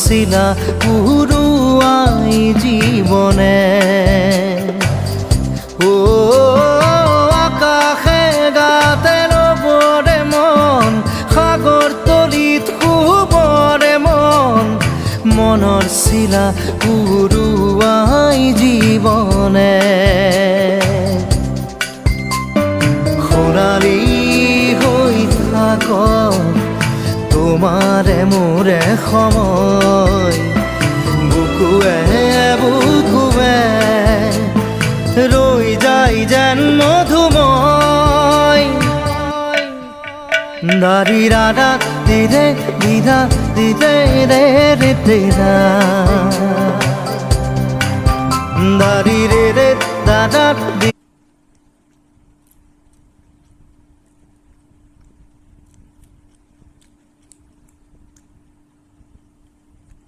শিলা পুরুয়াই জীবনে ও আকাশে গাতে রবরে মন সাগর তলিত শুবরে মন মনৰ শিলা পুরুয়াই জীবনে সোণালী হৈ থাক তোমাৰে মোৰে সময় বুকুৱে বুকুৱে ৰৈ যায় যেন মধুময় দাৰি ৰাধা দিৰে দিৰা দিৰে ৰে ৰে দিৰা দাৰি ৰে ৰে দাদা